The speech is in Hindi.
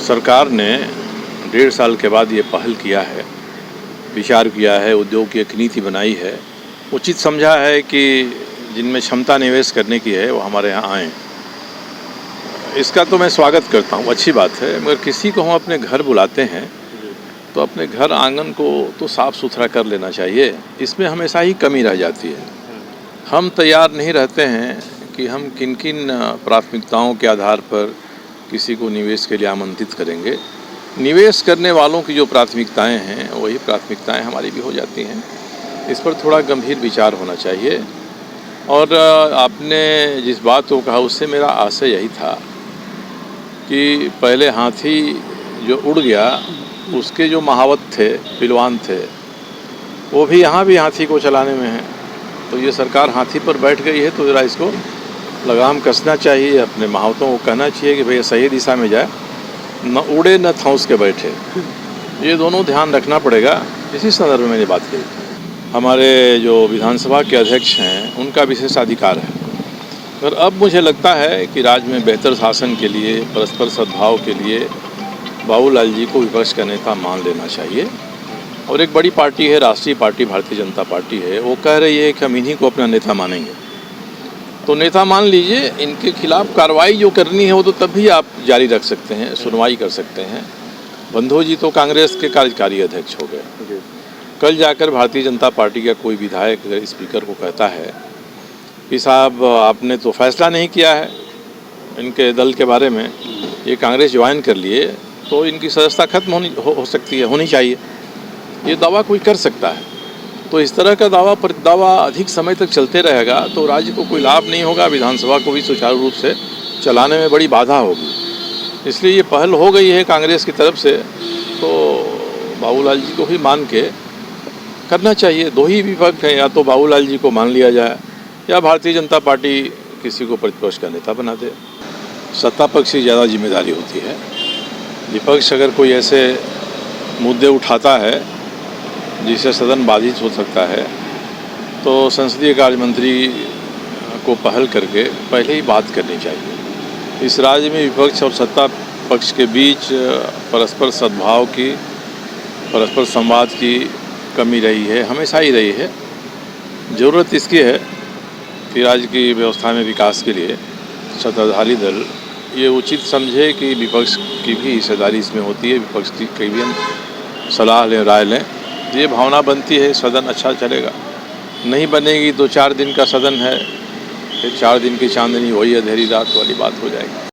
सरकार ने 1.5 साल के बाद ये पहल किया है, विचार किया है, उद्योग की एक नीति बनाई है। उचित समझा है कि जिनमें क्षमता निवेश करने की है वो हमारे यहाँ आएँ। इसका तो मैं स्वागत करता हूँ, अच्छी बात है। मगर किसी को हम अपने घर बुलाते हैं तो अपने घर आंगन को तो साफ़ सुथरा कर लेना चाहिए। इसमें हमेशा ही कमी रह जाती है। हम तैयार नहीं रहते हैं कि हम किन किन प्राथमिकताओं के आधार पर किसी को निवेश के लिए आमंत्रित करेंगे। निवेश करने वालों की जो प्राथमिकताएं हैं वही प्राथमिकताएं हमारी भी हो जाती हैं। इस पर थोड़ा गंभीर विचार होना चाहिए। और आपने जिस बात को कहा उससे मेरा आशय यही था कि पहले हाथी जो उड़ गया उसके जो महावत थे, पिलवान थे, वो भी यहाँ भी हाथी को चलाने में हैं। तो ये सरकार हाथी पर बैठ गई है तो ज़रा इसको लगाम कसना चाहिए। अपने महावतों को कहना चाहिए कि भैया सही दिशा में जाए, न उड़े न ठौंस के बैठे। ये दोनों ध्यान रखना पड़ेगा। इसी संदर्भ में मैंने बात कही। हमारे जो विधानसभा के अध्यक्ष हैं उनका विशेषाधिकार है, मगर अब मुझे लगता है कि राज्य में बेहतर शासन के लिए, परस्पर सद्भाव के लिए बाबूलाल जी को विपक्ष का नेता मान लेना चाहिए। और एक बड़ी पार्टी है, राष्ट्रीय पार्टी भारतीय जनता पार्टी है, वो कह रही है कि हम इन्हीं को अपना नेता मानेंगे। तो नेता मान लीजिए, इनके खिलाफ कार्रवाई जो करनी है वो तो तब भी आप जारी रख सकते हैं, सुनवाई कर सकते हैं। बंधु जी तो कांग्रेस के कार्यकारी अध्यक्ष हो गए। कल जाकर भारतीय जनता पार्टी का कोई विधायक स्पीकर को कहता है कि साहब आपने तो फैसला नहीं किया है इनके दल के बारे में, ये कांग्रेस ज्वाइन कर लिए तो इनकी सदस्यता खत्म हो सकती है, होनी चाहिए। ये दावा कोई कर सकता है। तो इस तरह का दावा अधिक समय तक चलते रहेगा तो राज्य को कोई लाभ नहीं होगा, विधानसभा को भी सुचारू रूप से चलाने में बड़ी बाधा होगी। इसलिए ये पहल हो गई है कांग्रेस की तरफ से, तो बाबूलाल जी को ही मान के करना चाहिए। दो ही विपक्ष हैं, या तो बाबूलाल जी को मान लिया जाए या भारतीय जनता पार्टी किसी को प्रतिपक्ष का नेता बना दे। सत्ता पक्ष की ज़्यादा जिम्मेदारी होती है। विपक्ष अगर कोई ऐसे मुद्दे उठाता है जिससे सदन बाधित हो सकता है तो संसदीय कार्य मंत्री को पहल करके पहले ही बात करनी चाहिए। इस राज्य में विपक्ष और सत्ता पक्ष के बीच परस्पर सद्भाव की, परस्पर संवाद की कमी रही है, हमेशा ही रही है। ज़रूरत इसकी है कि राज्य की व्यवस्था में विकास के लिए सत्ताधारी दल ये उचित समझे कि विपक्ष की भी हिस्सेदारी इसमें होती है, विपक्ष की भी हम सलाह लें, राय लें। ये भावना बनती है, सदन अच्छा चलेगा। नहीं बनेगी तो 4 दिन का सदन है, फिर 4 दिन की चांदनी वही अंधेरी रात वाली बात हो जाएगी।